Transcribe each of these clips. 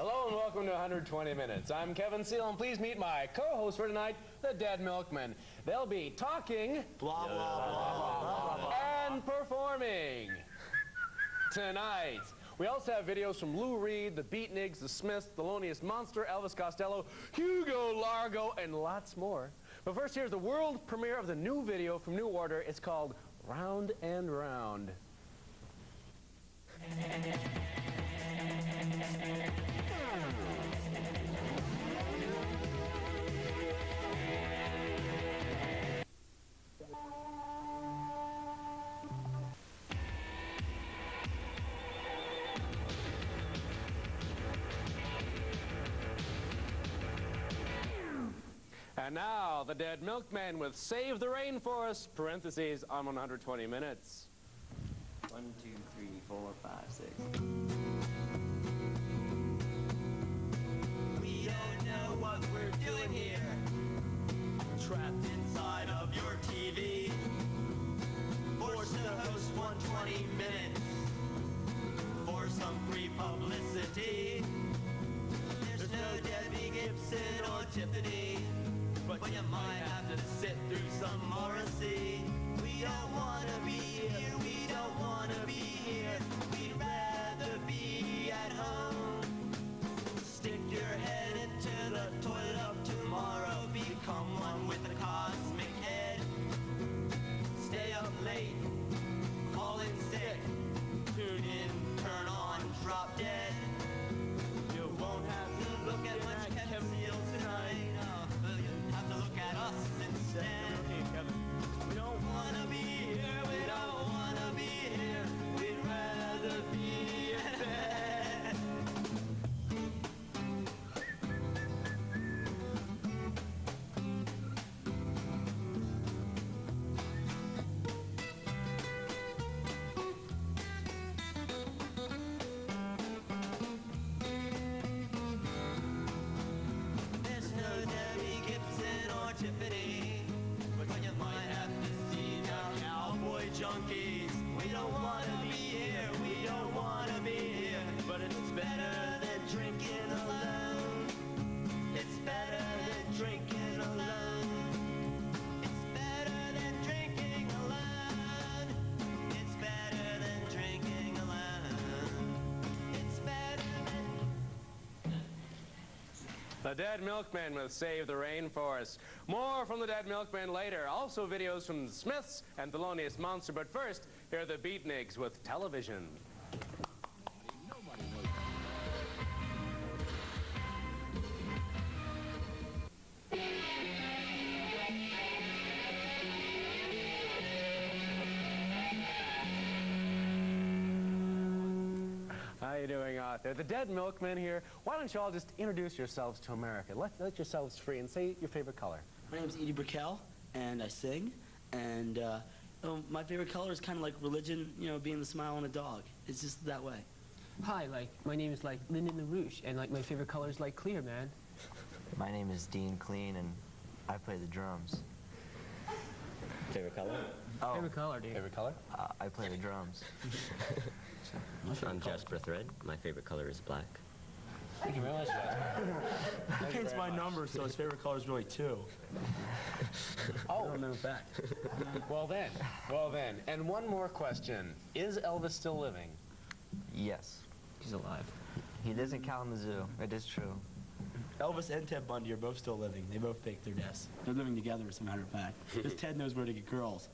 Hello and welcome to 120 Minutes. I'm Kevin Seal, and please meet my co-host for tonight, the Dead Milkmen. They'll be talking, blah, blah, blah, blah, blah, and performing tonight. We also have videos from Lou Reed, the Beatniks, the Smiths, Thelonious Monster, Elvis Costello, Hugo Largo, and lots more. But first, here's the world premiere of the new video from New Order. It's called Round and Round. And now, the Dead Milkmen with Save the Rainforest, parentheses, on 120 Minutes. 1, 2, 3, 4, 5, 6. We don't know what we're doing here. Trapped inside of your TV. Forced to host 120 Minutes for some free publicity. There's no Debbie Gibson or Tiffany, but you might have to sit through some Morrissey. We don't want to be here, we don't want to be here. We'd rather be at home. Stick your head into the toilet of tomorrow. Become one with the cosmic head. Stay up late, call in sick. Tune in, turn on, drop dead. You won't have to look at much Kevin Seal tonight. You have to look at us instead. We don't want to be here, we don't want to be here. We'd rather be in bed. There's no Debbie Gibson or Tiffany, but you might have to see the cowboy junkies. We don't want to be here, we don't want to be here, but it's better than drinking alone. It's better than drinking alone. It's better than drinking alone. It's better than drinking alone. It's better than... The Dead Milkmen with Save the Rainforest. More from the Dead Milkmen later. Also videos from the Smiths and Thelonious Monster. But first, here are the Beatniks with Television. How you doing out there? The Dead Milkmen here. Why don't you all just introduce yourselves to America? Let yourselves free and say your favorite color. My name's Edie Brickell, and I sing. And my favorite color is kind of like religion, you know, being the smile on a dog. It's just that way. Hi, my name is Lyndon LaRouche, and my favorite color is clear, man. My name is Dean Clean, and I play the drums. Favorite color? Oh, Favorite color, dude. Favorite color? I play the drums. I'm Jasper Thread. My favorite color is black. Thank you very much, Jasper. He paints my numbers, so his favorite color is really 2. Oh, I know that. well then. And one more question. Is Elvis still living? Yes. He's alive. He lives in Kalamazoo. It is true. Elvis and Ted Bundy are both still living. They both faked their deaths. They're living together, as a matter of fact. Because Ted knows where to get girls.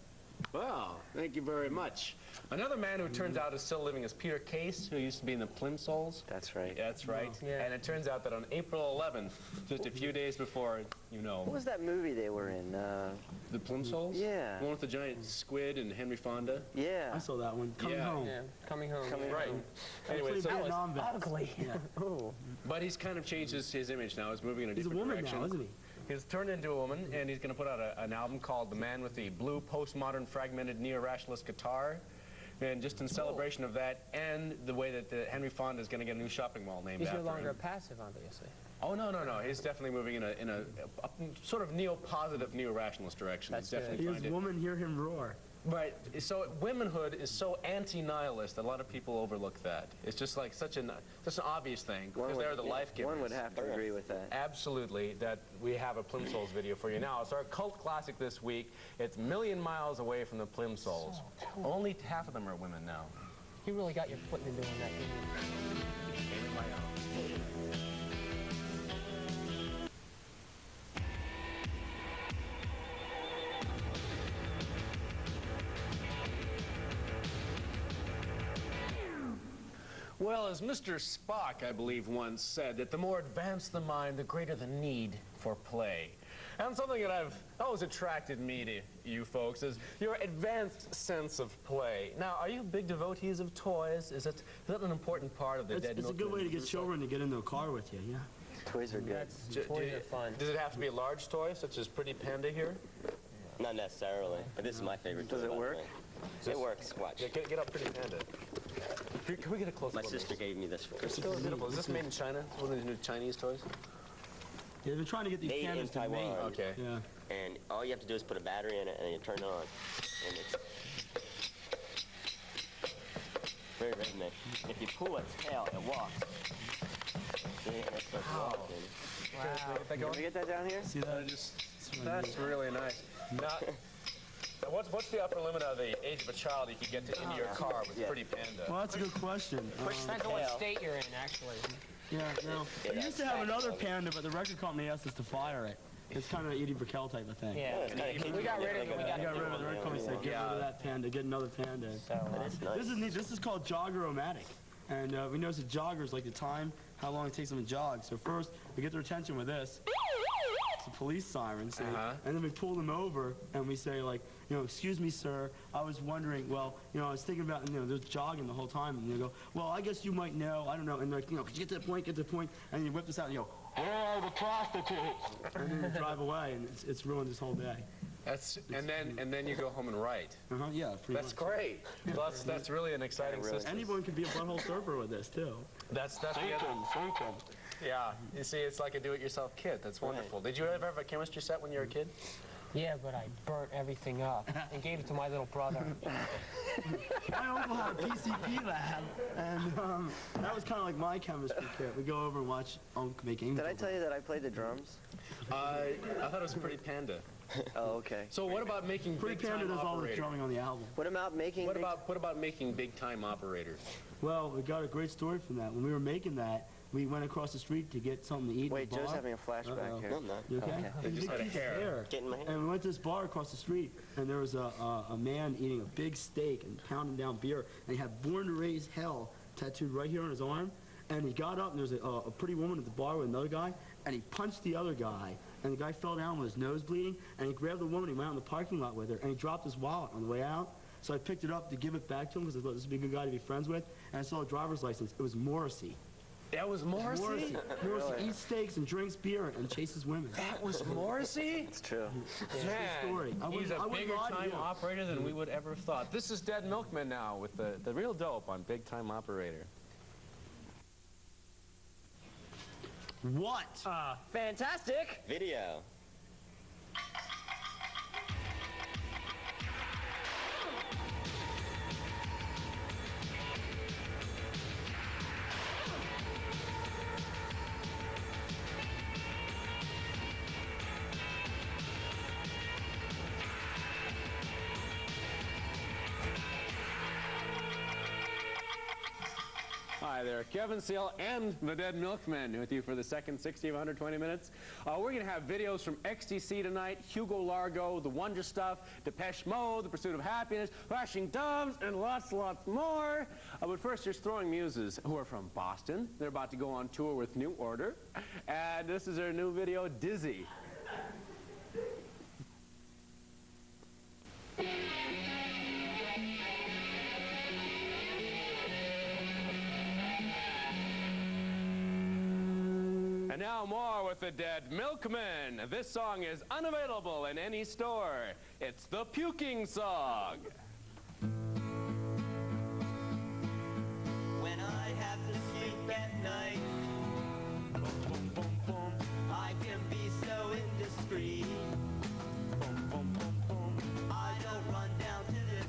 Well, thank you very much. Another man who turns out is still living is Peter Case, who used to be in the Plimsolls. That's right. That's right. Oh, yeah. And it turns out that on April 11th, just a few days before, you know. What was that movie they were in? The Plimsolls? Yeah. The one with the giant squid and Henry Fonda? Yeah. I saw that one. Coming home. Yeah, coming home. Right. Anyway, so Vietnam vets. Ugly. Yeah. Oh. but he's kind of changed his image now. He's moving in a He's a different woman direction. now, isn't he? He's turned into a woman, and he's going to put out an album called The Man with the Blue Postmodern Fragmented Neo-Rationalist Guitar. And just in celebration of that, and the way that Henry Fonda is going to get a new shopping mall named He's after no longer him. passive, obviously. Oh, no. He's definitely moving in a sort of neo-positive, neo-rationalist direction. That's He's definitely He trying has to... woman hear him roar. Right. So womanhood is so anti-nihilist that a lot of people overlook that. It's just like such an obvious thing because they're the life givers. One would have to agree with that. Absolutely. That we have a Plimsolls video for you now. It's our cult classic this week. It's Million Miles Away from the Plimsolls. Only half of them are women now. You really got your foot in doing that, didn't you? Well, as Mr. Spock, I believe, once said, that the more advanced the mind, the greater the need for play. And something that I've always attracted me to you folks is your advanced sense of play. Now, are you big devotees of toys? Is that an important part of the Dead It's a good way to get children to get into a car with you, yeah. Toys are good. Toys are fun. Does it have to be a large toy, such as Pretty Panda here? Not necessarily, but this is my favorite. Does it work? It works. Watch. Yeah, get up Pretty Panda. Can we get a close My look? sister gave me this for It's so beautiful. Is this made in China? One of these new Chinese toys? Yeah, they've been trying to get these Made in pandas to mate. Taiwan. Okay. Yeah. And all you have to do is put a battery in it and you turn it on. And it's very rhythmic. If you pull its tail, it walks. See, and it starts walking. Can we get that down here? See that? That's really nice. Now, what's the upper limit of the age of a child you could get into your car with Pretty Panda? Well, that's a good question. Depends on what state you're in, actually. Yeah, no. We used to have another panda, but the record company asked us to fire it. It's kind of an Edie Brickell type of thing. Yeah, it's kinda we got rid of it. We got We got rid of it. The record company said, get rid of that panda, get another panda. So, It's nice. This is neat. This is called Jogger-O-Matic. And we notice that joggers like the time, how long it takes them to jog. So first, we get their attention with this. It's a police siren, see? And then we pull them over and we say, like, you know, excuse me, sir, I was wondering, well, you know, I was thinking about, you know, they're jogging the whole time. And they go, well, I guess you might know, I don't know. And they're like, you know, could you get to the point, get to the point? And you whip this out and you go, where are the prostitutes? And then you drive away and it's ruined this whole day. And then you go home and write. Yeah, pretty That's much. great. That's really an exciting system. Anyone can be a butthole surfer with this, too. That's the Yeah, you see, it's like a do-it-yourself kit. That's wonderful. Did you ever have a chemistry set when you were a kid? yeah, but I burnt everything up and gave it to my little brother. My uncle had a PCP lab, and that was kind of like my chemistry kit. We go over and watch Uncle make English. Did I tell you that I played the drums? I thought it was Pretty Panda. Oh, okay. So what about making Pretty Panda big-time does all the operators? drumming on the album. What about making What about making big-time operators? Well, we got a great story from that. When we were making that, we went across the street to get something to eat. Wait, in the bar. Joe's having a flashback here. No, I'm not. You okay? Okay. He just had a piece of hair. Get in my hand. And we went to this bar across the street, and there was a man eating a big steak and pounding down beer, and he had "Born to Raise Hell" tattooed right here on his arm. And he got up, and there was a pretty woman at the bar with another guy, and he punched the other guy, and the guy fell down with his nose bleeding, and he grabbed the woman, he went out in the parking lot with her, and he dropped his wallet on the way out. So I picked it up to give it back to him because I thought this would be a good guy to be friends with, and I saw a driver's license. It was Morrissey. That was Morrissey? Morrissey Really? eats steaks and drinks beer and chases women. That was Morrissey? It's true. Man, story. I he's wouldn't- a I wouldn't bigger lie to time you. operator than we would ever have thought. This is Dead Milkmen now with the real dope on Big Time Operator. What? Fantastic! Video. Hi there, Kevin Seal and the Dead Milkmen with you for the second 60 of 120 minutes. We're going to have videos from XTC tonight, Hugo Largo, The Wonder Stuff, Depeche Mode, The Pursuit of Happiness, Flashing Doves, and lots more. But first, here's Throwing Muses, who are from Boston. They're about to go on tour with New Order. And this is their new video, Dizzy. And now more with the Dead Milkmen. This song is unavailable in any store. It's the Puking Song. When I have to sleep at night, I can be so indiscreet. I don't run down to the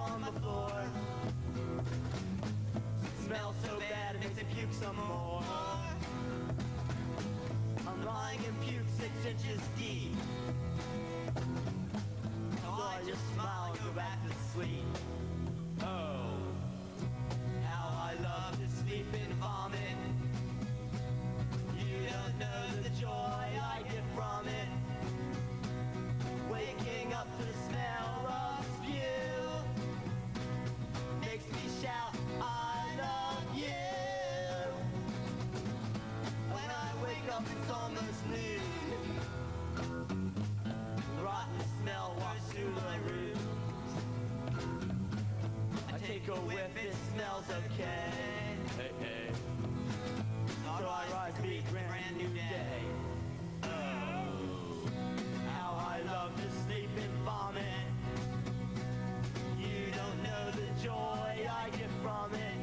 on the floor. Smells so bad it makes me puke some more. I'm lying in puke 6 inches deep. So I just smile and go back to sleep. Oh, how I love to sleep and vomit. You don't know the joy I get from it. Waking up to the smell of spew makes me shout, I love you. When I wake up, it's almost noon. Rotten smell walks through my room. I take a whiff, it smells okay. Hey, hey. So I rise to meet a brand new day. Oh, how I love to sleep and vomit. You don't know the joy I get from it.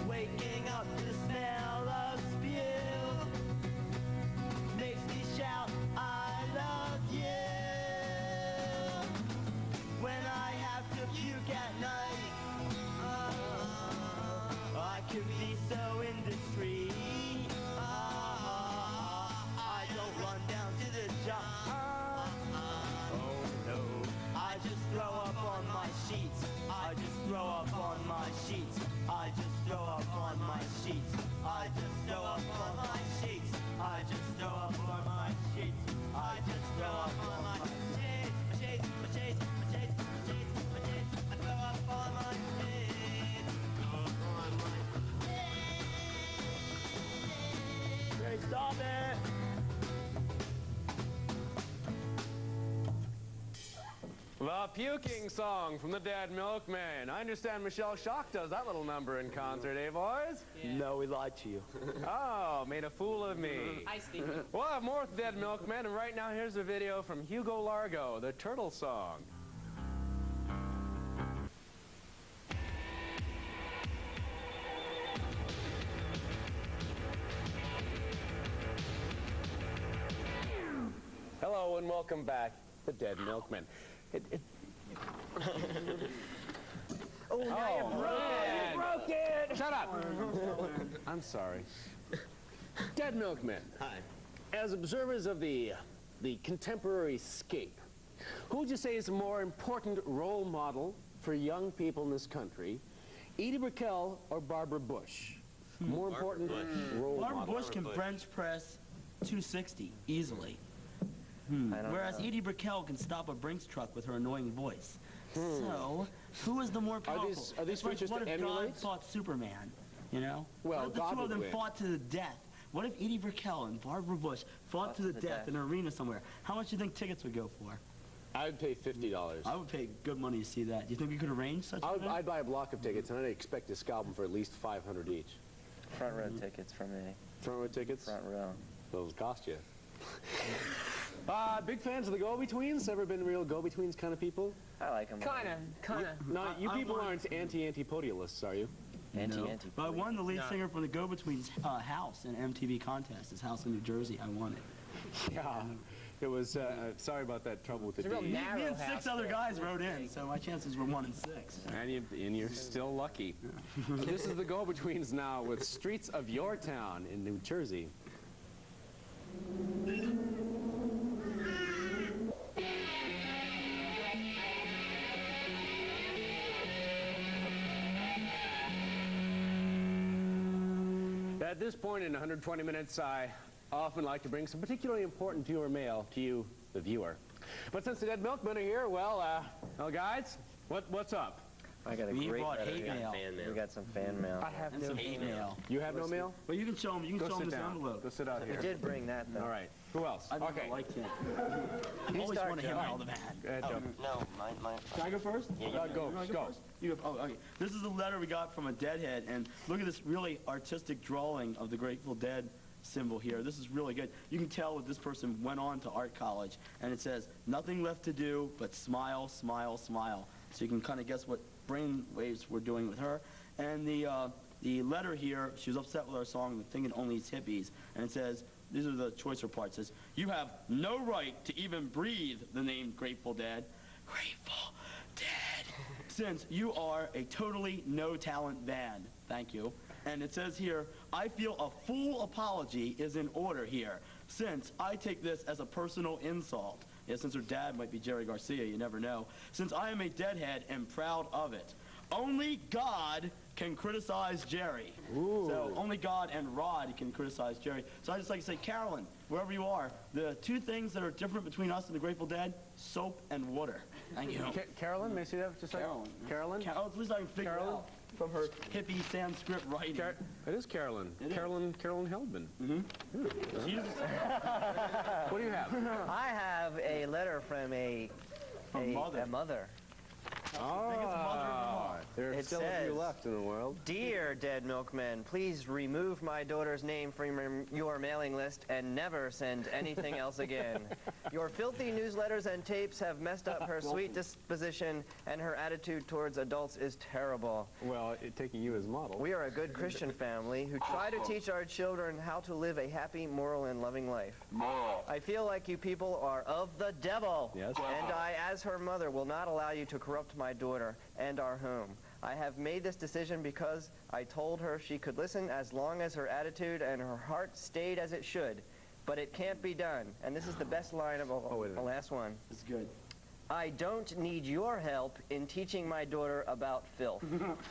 Waking up to the smell of spew makes me shout, I love you. When I have to puke at night, I could be so indiscreet. I don't run down to the job. Oh no, I just throw up on my sheets. I just throw up on my sheets. I just throw up on my sheets. I just throw up on my sheets. I just throw up on my sheets. I just throw up on my sheets. My sheets, my sheets, my sheets, my sheets, my sheets. I throw up on my sheets. Throw up on my sheets. Hey, stop it! The Puking Song from the Dead Milkmen. I understand Michelle Shock does that little number in concert, eh, boys? No, we lied to you. Oh, made a fool of me. Hi, Stevie. We'll have more with Dead Milkmen, and right now here's a video from Hugo Largo, the Turtle Song. Hello and welcome back, the Dead Milkmen. Oh, now you broke it. Shut up! I'm sorry. Dead Milkmen. Hi. As observers of the contemporary scape, who would you say is a more important role model for young people in this country, Edie Brickell or Barbara Bush? More important role Barbara model. Bush can bench press 260 easily. I don't Whereas know. Edie Brickell can stop a Brinks truck with her annoying voice. So, who is the more powerful? are these It's like, features what to if God emulate? fought Superman? You know? Well, what if the God two of would them win. fought to the death? What if Edie Brickell and Barbara Bush fought to the death in an arena somewhere? How much do you think tickets would go for? I'd pay $50. I would pay good money to see that. Do you think we could arrange such an event? I'd buy a block of tickets, and I'd expect to scalp them for at least $500 each. Front row tickets for me. Front row tickets? Front row. Those cost you. Big fans of the Go-Betweens? Ever been real Go-Betweens kind of people? I like them. Kinda. No, you I people want- aren't anti-podialists, are you? Anti. But I won the lead singer from the Go-Betweens house in MTV contest. His house in New Jersey. I won it. Yeah. It was, sorry about that trouble with the It's a real D. narrow Me and house 6 other there. guys wrote in, so my chances were 1 in 6. And you're still lucky. This is the Go-Betweens now with Streets of Your Town in New Jersey. At this point in 120 minutes, I often like to bring some particularly important viewer mail to you, the viewer. But since the Dead Milkmen are here, well, guys, what's up? I got a We great brought letter hate here. mail. We got some fan mail. I have And no some hate mail. You have no mail? But you can show them. You can Go show them sit this down. envelope. Go sit out We here. did bring that though. All right. Who else? I never Okay. liked him. I always start, wanted him Joe. all the man. Go ahead, Joe. No, my. Can I go first? Yeah, you go. You wanna Go. first? You go. Oh, okay. This is a letter we got from a Deadhead, and look at this really artistic drawing of the Grateful Dead symbol here. This is really good. You can tell that this person went on to art college, and it says, "Nothing left to do but smile, smile, smile." So you can kind of guess what brain waves we're doing with her. And the letter here, she was upset with our song, thinking only it's hippies, and it says, these are the choicer parts. It says, "You have no right to even breathe the name Grateful Dead." Grateful Dead. since you are a totally no-talent band. Thank you. And it says here, I feel a full apology is in order here, since I take this as a personal insult. Yeah, since her dad might be Jerry Garcia, you never know. Since I am a deadhead and proud of it. Only God can criticize Jerry. Ooh. So only God and Rod can criticize Jerry. So I just like to say, Carolyn, wherever you are, the two things that are different between us and the Grateful Dead, soap and water. Thank you. Carolyn, may I see that? Just Carolyn. Carolyn? At least I can figure it out from her hippie Sanskrit writing. It is Carolyn. It is. Carolyn Heldman. She uses What do you have? I have a letter from a mother. mother. There are It still a few says- left in the world. Dear Dead Milkmen, please remove my daughter's name from your mailing list and never send anything else again. Your filthy newsletters and tapes have messed up her sweet disposition, and her attitude towards adults is terrible. Well, taking you as model. We are a good Christian family who try to teach our children how to live a happy, moral, and loving life. I feel like you people are of the devil. Yes. And I, as her mother, will not allow you to corrupt my daughter and our home. I have made this decision because I told her she could listen as long as her attitude and her heart stayed as it should. But it can't be done. And this is the best line of all, wait a the minute. last one. It's good. I don't need your help in teaching my daughter about filth.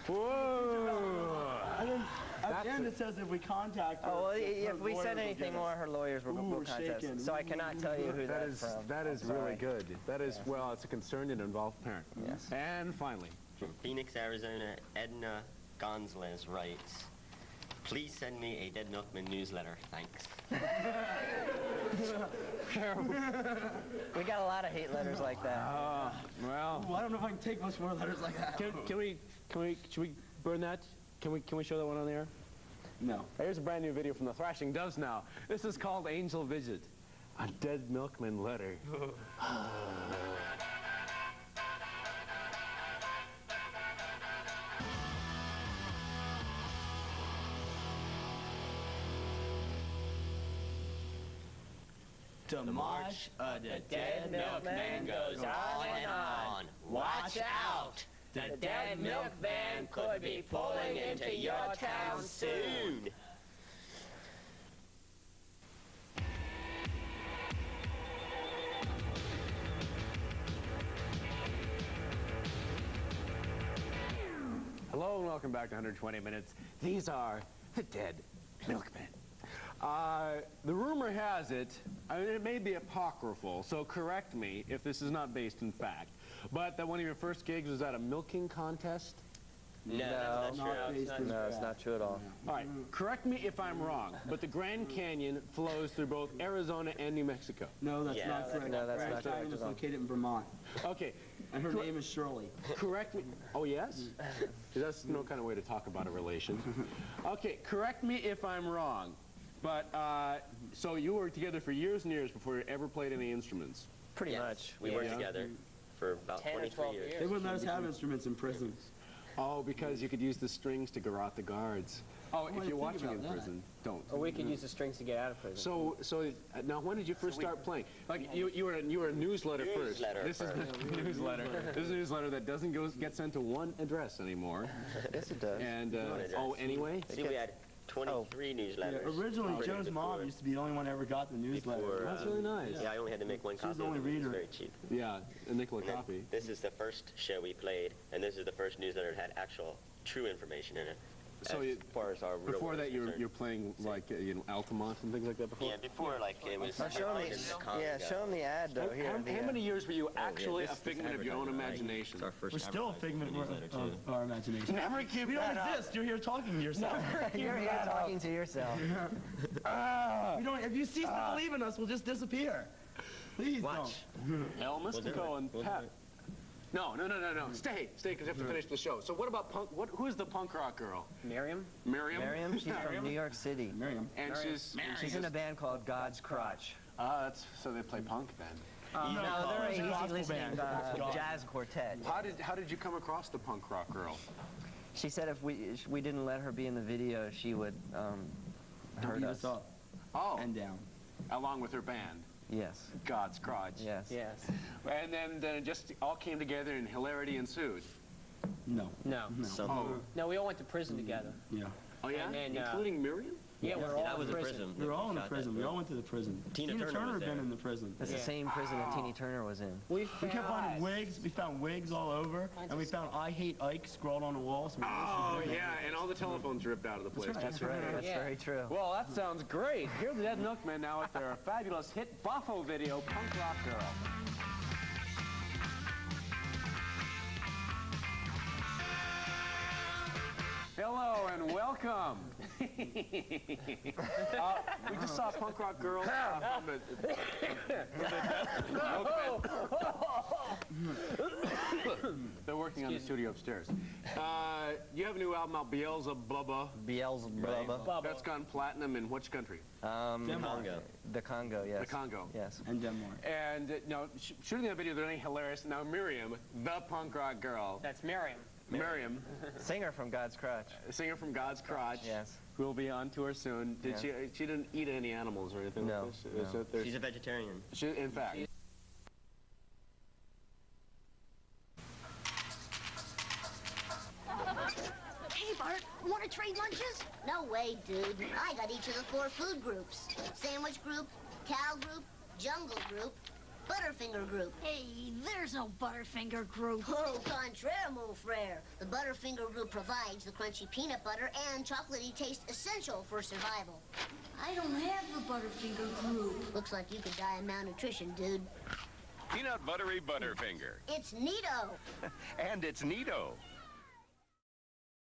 Whoa! And then at the end it says if we contact her. Oh, well, her if we lawyers said will anything get more, us. her lawyers will Ooh, contact us. shaken. So I cannot tell you who that's from. That is I'm really sorry. good. That is, well, it's a concerned and involved parent. Yes. And finally, From Phoenix, Arizona, Edna Gonzalez writes, please send me a Dead Milkman newsletter. Thanks. We got a lot of hate letters like that. well, Well, I don't know if I can take much more letters like that. should we burn that? Can we show that one on the air? No. Here's a brand new video from the Thrashing Doves now. This is called Angel Visit, a Dead Milkman letter. The march of the Dead Milkman goes on and on. Watch out! The Dead Milkman could be pulling into your town soon. Hello and welcome back to 120 Minutes. These are the Dead Milkmen. The rumor has it, I mean, it may be apocryphal, so correct me if this is not based in fact, but that one of your first gigs was at a milking contest? No, that's not true. No, it's not true at all. All right, correct me if I'm wrong, but the Grand Canyon flows through both Arizona and New Mexico. No, that's Yeah, not that's correct. no, that's Grand not Canyon correct is at all. located in Vermont. Okay, And her name is Shirley. correct me. Oh, yes? That's no kind of way to talk about a relation. Okay, correct me if I'm wrong, but so you were together for years and years before you ever played any instruments. Pretty Yes, much. We worked together for about 10 or 23 12 years. They wouldn't let us have instruments in prison. Oh, because you could use the strings to garrote the guards. Oh, if didn't you're think watching about in that. prison, don't. Or we could use the strings to get out of prison. So now when did you first start playing? Like you were a newsletter first. Newsletter This is first. the newsletter. This is a newsletter that doesn't get sent to one address anymore. Yes, it does. And address. oh, anyway. See, we had 23 newsletters. Originally, Already Joe's mom before- used to be the only one that ever got the newsletter. before, That's really nice. Yeah, I only had to make one She was copy the of only it. It was reader. very cheap. Yeah, a nickel a And then copy. this is the first show we played, and this is the first newsletter that had actual, true information in it. So as far as our real before world that, is you're concerned. playing like Altamont and things like that before. Yeah, before like it was. Show me, show them the ad though. Here, How many years were you actually this a is figment of your own imagination? It's our first. We're still a figment of our imagination. Never give We don't that up. exist. You're here talking to yourself. You're here talking to yourself. We don't. If you cease to believe in us, we'll just disappear. Please Watch. Elvis We'll do Coe it. and We'll do Pat. it. No. Stay, because you have to finish the show. So what about punk? Who's the punk rock girl? Miriam? Miriam. Miriam, she's from New York City. Miriam. And She's in a band called God's Crotch. that's so they play punk then. No, they're it's a an gospel easy listening band. jazz quartet. How did you come across the punk rock girl? She said if we didn't let her be in the video, she would hurt Beat us. us up Oh, and down. along with her band, Yes. God's Crotch. Yes. Yes. And then it just all came together and hilarity ensued. No. No. Some. No, we all went to prison together. Yeah. Oh, yeah? And then, Including Miriam? Yeah, we're all I was in in prison. prison. We were all in the Shot prison. that We all girl. went to the prison. Tina Turner was had been there. in the prison. That's the same prison that Teeny Turner was in. We We kept finding wigs. We found wigs all over, and we found "I hate Ike" scrawled on the wall. So Oh, yeah, and all the telephones ripped out of the place. That's right. That's Yeah. very true. Well, that sounds great. Here are the Dead Milkmen now with their fabulous hit Boffo video, Punk Rock Girl. Hello and welcome. We just saw Punk Rock Girl. They're working on the studio upstairs. You have a new album out, Beelzebubba. Beelzebub. That's gone platinum in which country? Congo. The Congo, yes. The Congo. Yes. And Denmark. And now, shooting that video, they're really hilarious. Now, Miriam, the punk rock girl. That's Miriam. Miriam, Singer from God's Crotch. a singer from God's Crotch. Yes. Who will be on tour soon. Did she didn't eat any animals or anything No, like this? no. She's a vegetarian. In fact. Hey, Bart, want to trade lunches? No way, dude. I got each of the 4 food groups. Sandwich group, cow group, jungle group, Butterfinger group. Hey, there's no Butterfinger group. Au contraire, mon frere. The Butterfinger group provides the crunchy peanut butter and chocolatey taste essential for survival. I don't have the Butterfinger group. Looks like you could die of malnutrition, dude. Peanut buttery Butterfinger. It's neato. And it's neato.